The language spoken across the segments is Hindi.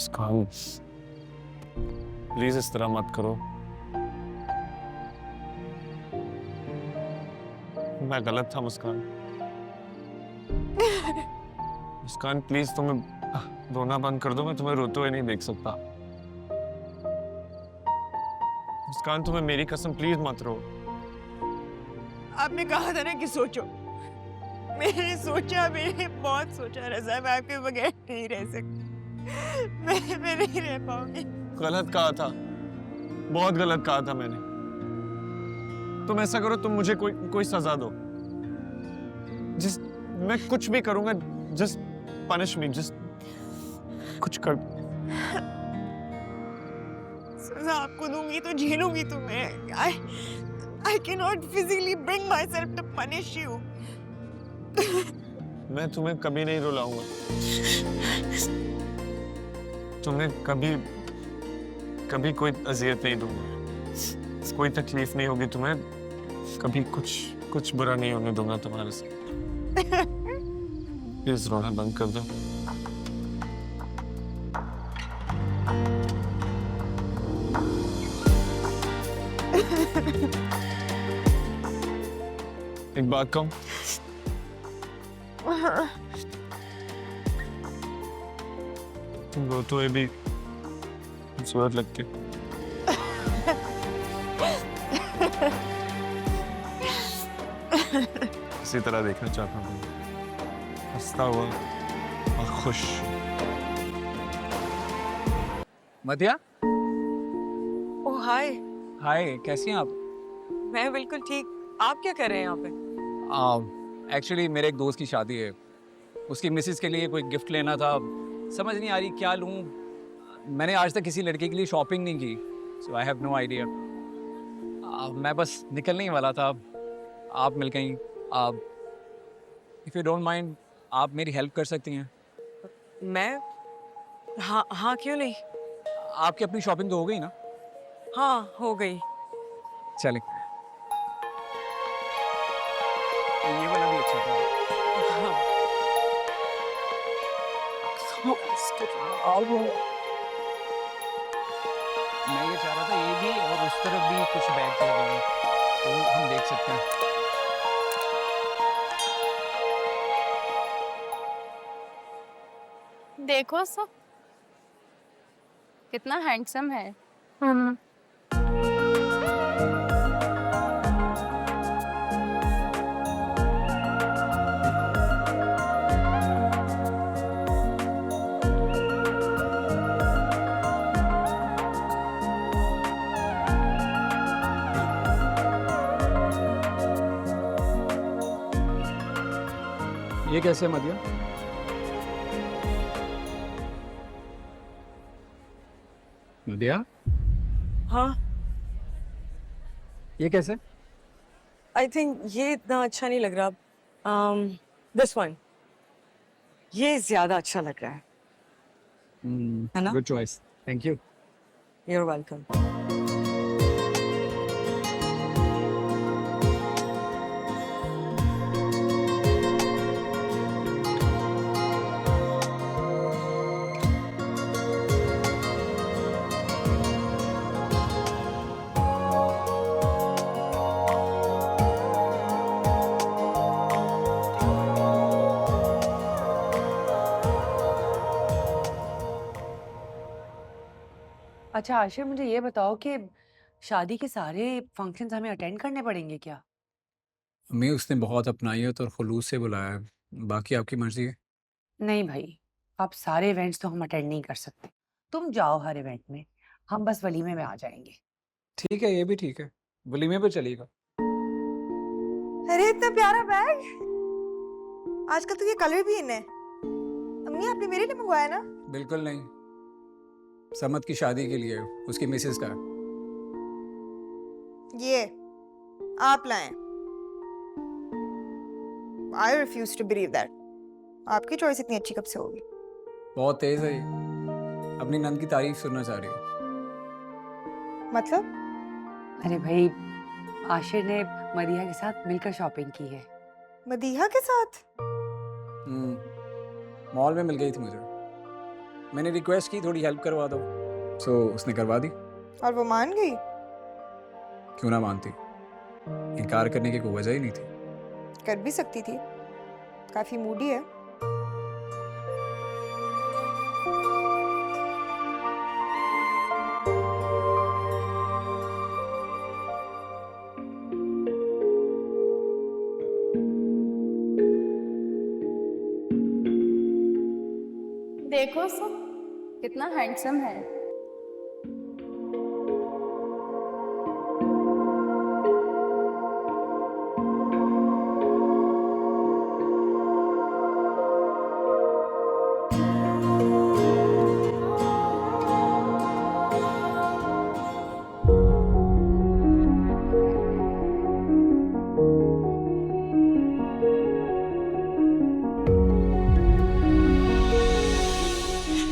मुस्कान, प्लीज इस तरह मत करो। मैं गलत था मुस्कान। मुस्कान प्लीज तुम्हें रोना बंद कर दो, मैं तुम्हें रोते हुए नहीं देख सकता। मुस्कान तुम्हें मेरी कसम, प्लीज मत रो। आपने कहा था ना कि सोचो। मैंने सोचा, मैंने बहुत सोचा रज़ा, मैं आपके बगैर नहीं रह सकती। मैं नहीं रह पाऊंगी। गलत कहा था, बहुत गलत कहा था मैंने। तुम ऐसा करो, तुम मुझे कोई सजा दो। जिस मैं कुछ भी करूंगा, जस्ट पनिश मी, जस्ट कुछ कर। सजा आपको दूंगी तो झेलूंगी तो मैं। I cannot physically bring myself to punish you. मैं तुम्हें कभी नहीं रुलाऊंगा, तुम्हें कभी कोई अजियत नहीं दूंगा, कोई तकलीफ नहीं होगी तुम्हें, कभी कुछ बुरा नहीं होने दूंगा तुम्हारे से। प्लीज रोना बंद कर दो। एक बात कहूं, तुम रोते हुए भी खूबसूरत लगती हो। इसी तरह देखना चाहता हूँ, हंसता हुआ और खुश। मध्या, ओह हाय। हाय, कैसी हैं आप? मैं बिल्कुल ठीक। आप क्या कर रहे हैं यहाँ पे? एक्चुअली मेरे एक दोस्त की शादी है, उसकी मिसेस के लिए कोई गिफ्ट लेना था। समझ नहीं आ रही क्या लूँ। मैंने आज तक किसी लड़के के लिए शॉपिंग नहीं की, सो आई हैव नो आइडिया। मैं बस निकलने ही वाला था, आप मिल गई। इफ़ यू डोंट माइंड, आप मेरी हेल्प कर सकती हैं? मैं? हाँ हाँ, क्यों नहीं। आपकी अपनी शॉपिंग तो हो गई ना? हाँ, हो गई। चलें। ये वाला भी अच्छा था। हाँ। मैं ये चाह रहा था, ये भी और उस तरफ भी कुछ बैग्स लगे हैं, तो हम देख सकते हैं। देखो सब कितना हैंडसम है। ये कैसे है मदिया? मदिया, हाँ, ये कैसे? आई थिंक ये इतना अच्छा नहीं लग रहा। दिस वन, ये ज्यादा अच्छा लग रहा है। है ना? Good choice, thank you. You're welcome. अच्छा आशिर, मुझे ये बताओ कि शादी के सारे फंक्शंस हमें अटेंड करने पड़ेंगे क्या? मैं उसने बहुत अपनाइत और खुलूस से बुलाया है, बाकी आपकी मर्जी है। नहीं भाई, आप सारे इवेंट्स तो हम अटेंड नहीं कर सकते। तुम जाओ हर इवेंट में, हम बस वलीमे में आ जाएंगे। ठीक है, ये भी ठीक है, वलीमे पे चलेगा। अरे इतना प्यारा बैग, आजकल तो ये कलर भी इन है। अम्मी आपने मेरे लिए मंगवाया ना? बिल्कुल नहीं, समत की शादी के लिए, उसकी मिसेस का। ये आप लाए। I refuse to believe that. आपकी चॉइस इतनी अच्छी कब से होगी? बहुत तेज है ये, अपनी नंद की तारीफ सुनना चाह रही है। मतलब? अरे भाई, आशिर ने मदिया के साथ मिलकर शॉपिंग की है। मदीहा के साथ? मॉल में मिल गई थी मुझे। मैंने रिक्वेस्ट की थोड़ी हेल्प करवा दो, सो उसने करवा दी। और वो मान गई? क्यों ना मानती, इनकार करने की कोई वजह ही नहीं थी। कर भी सकती थी, काफी मूडी है। देखो सब कितना हैंडसम है।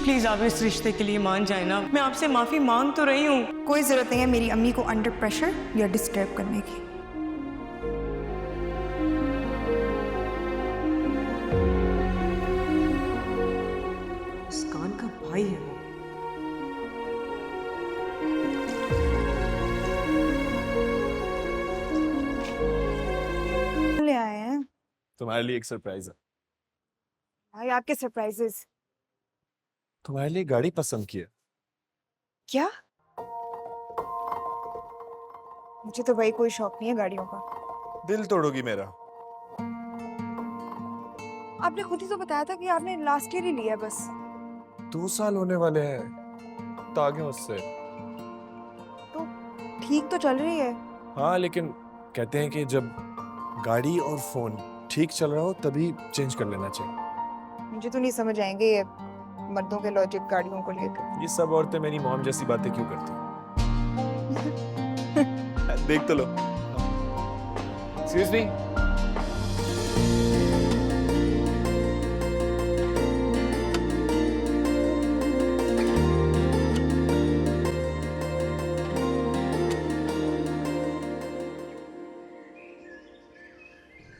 प्लीज आप इस रिश्ते के लिए मान जाए ना। मैं आपसे माफी मांग तो रही हूँ। कोई जरूरत नहीं है मेरी अम्मी को अंडर प्रेशर या डिस्टर्ब करने की। मुस्कान का भाई है वो। ले आए हैं तुम्हारे लिए एक सरप्राइज है। भाई, आपके सरप्राइजेस। तुम्हारे लिए गाड़ी पसंद की है। क्या? मुझे तो भाई कोई शौक नहीं है गाड़ियों का। दिल तोड़ोगी मेरा। आपने खुद ही तो बताया था कि आपने लास्ट ईयर ही लिया है बस। 2 साल होने वाले हैं तो आगे उससे। तो ठीक तो चल रही है। हाँ, लेकिन कहते हैं कि जब गाड़ी और फोन ठीक चल रहा हो तभी चेंज कर लेना चाहिए। मुझे तो नहीं समझ आएंगे ये मर्दों के लॉजिक गाड़ियों को लेकर। ये सब औरतें मेरी मॉम जैसी बातें क्यों करती हैं? देख तो लो। Excuse me?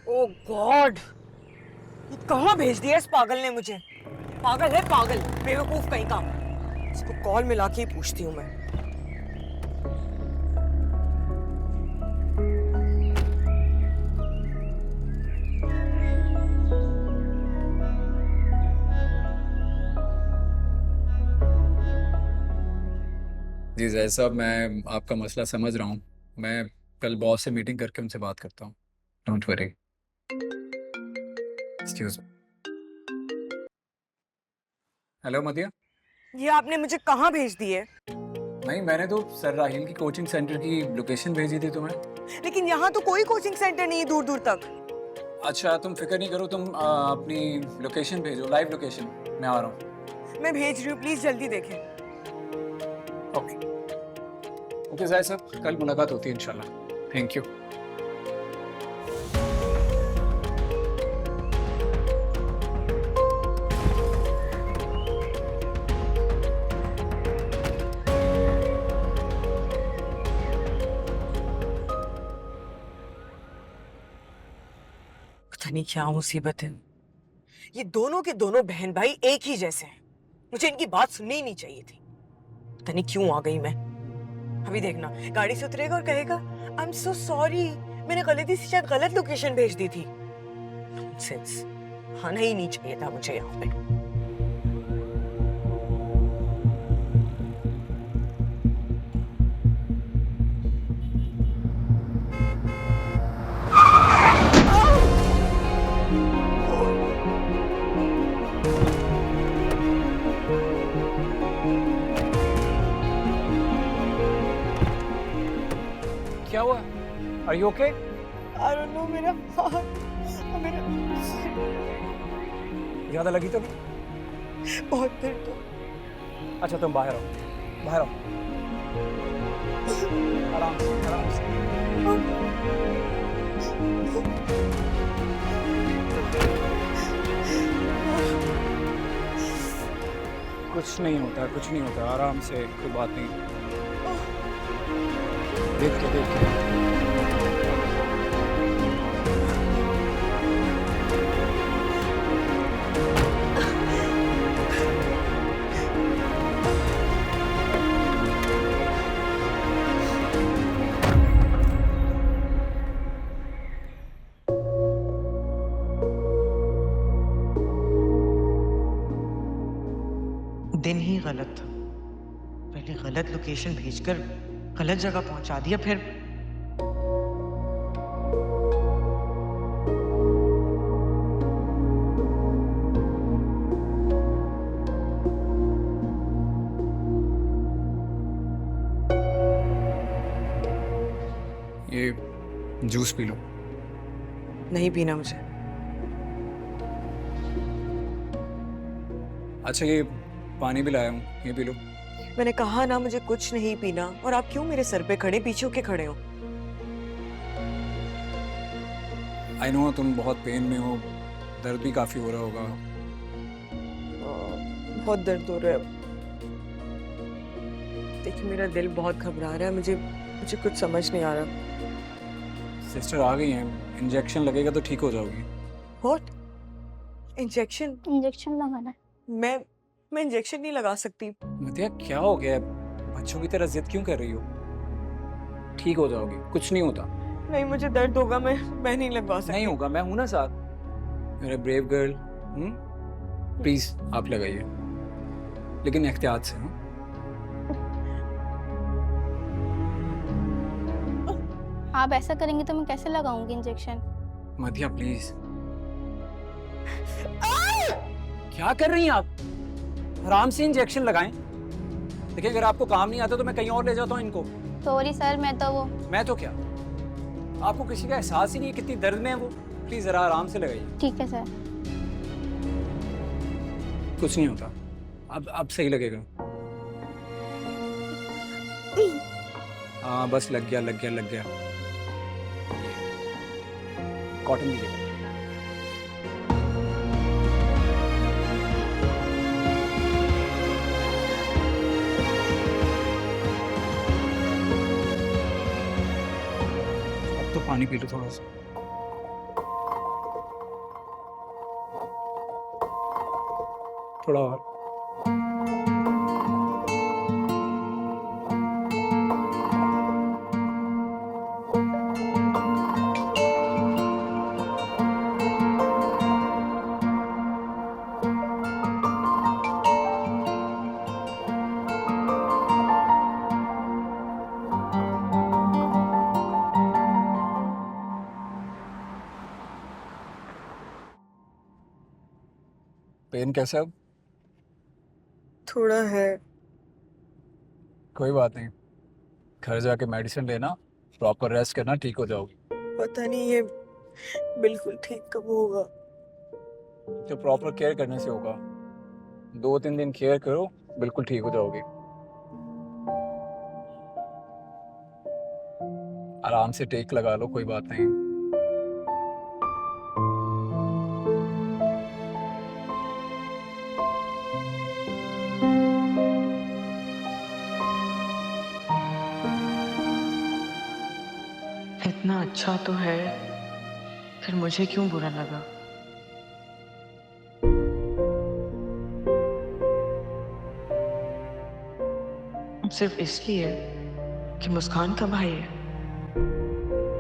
ओ गॉड, कहाँ भेज दिया इस पागल ने मुझे। पागल है पागल, बेवकूफ कहीं का। इसको कॉल मिला के ही पूछती हूँ मैं। जी जैद साहब, मैं आपका मसला समझ रहा हूँ। मैं कल बॉस से मीटिंग करके उनसे बात करता हूँ। Don't worry. Excuse me. Hello मदिया। ये आपने मुझे कहाँ भेज दिए? नहीं, मैंने तो सर राहिल की कोचिंग सेंटर की लोकेशन भेजी थी तुम्हें। लेकिन यहाँ तो कोई कोचिंग सेंटर नहीं है दूर दूर तक। अच्छा, तुम फिक्र नहीं करो, तुम अपनी लोकेशन भेजो, लाइव लोकेशन। मैं आ रहा हूँ। मैं भेज रही हूँ, प्लीज जल्दी देखें। ओके ओके जायद साहब, कल मुलाकात होती है इंशाल्लाह। Thank you. पता नहीं क्या मुसीबत है। ये दोनों के दोनों बहन भाई एक ही जैसे हैं। मुझे इनकी बात सुननी ही नहीं चाहिए थी। पता नहीं क्यों आ गई मैं। अभी देखना, गाड़ी से उतरेगा और कहेगा आई एम सो सॉरी, मैंने गलती से शायद गलत लोकेशन भेज दी थी। नॉनसेंस, आना ही नहीं चाहिए था मुझे यहाँ पे। क्या हुआ? Are you okay? I don't know, मेरा ज्यादा लगी तो नहीं? बहुत दर्द हो। अच्छा तुम बाहर आओ, बाहर आओ। आराम से, आराम से। कुछ नहीं होता, कुछ नहीं होता, आराम से, कोई बात नहीं। देख के देख के। दिन ही गलत था। पहले गलत लोकेशन भेजकर गलत जगह पहुंचा दिया, फिर ये जूस पी लो। नहीं पीना मुझे। अच्छा ये पानी भी लाया हूँ, ये पी लो। मैंने कहा ना मुझे कुछ नहीं पीना, और आप क्यों मेरे सर पे खड़े पीछे होके खड़े हो? आई नो तुम बहुत पेन में हो, दर्द भी काफ़ी हो रहा होगा। बहुत दर्द हो रहा है। देखिए मेरा दिल बहुत घबरा रहा है, मुझे कुछ समझ नहीं आ रहा। सिस्टर आ गई हैं, इंजेक्शन लगेगा तो ठीक हो जाओगी। व्हाट? इंजेक्शन? इंजेक्शन लगाना है। मैं इंजेक्शन नहीं लगा सकती। मतिया क्या हो गया है? बच्चों की तरह जिद क्यों कर रही हो? ठीक हो जाओगी, कुछ नहीं होता। नहीं मुझे दर्द होगा, मैं नहीं लगवा सकती। नहीं होगा, मैं हूं ना साथ, मेरे ब्रेव गर्ल। प्लीज आप लगाइए, लेकिन एहतियात से। आप ऐसा करेंगे तो मैं कैसे लगाऊंगी इंजेक्शन? मधिया प्लीज। क्या कर रही हैं आप? आराम से इंजेक्शन लगाएं। देखिए अगर आपको काम नहीं आता तो मैं कहीं और ले जाता हूँ इनको। सॉरी सर, मैं तो क्या, आपको किसी का एहसास ही नहीं है कितनी दर्द में है वो। प्लीज जरा आराम से लगाइए। ठीक है सर। कुछ नहीं होता, अब सही लगेगा। हाँ बस लग गया। कॉटन दीजिएगा। अब तो पानी पी लो थोड़ा सा। थोड़ा और। पेन कैसा है अब? थोड़ा है। कोई बात नहीं, घर जाके मेडिसिन लेना, प्रॉपर रेस्ट करना, ठीक हो जाओगी। पता नहीं ये बिल्कुल ठीक कब होगा। तो प्रॉपर केयर करने से होगा। 2-3 दिन केयर करो, बिल्कुल ठीक हो जाओगी। आराम से टेक लगा लो, कोई बात नहीं। इतना अच्छा तो है, फिर मुझे क्यों बुरा लगा? सिर्फ इसलिए कि मुस्कान का भाई है।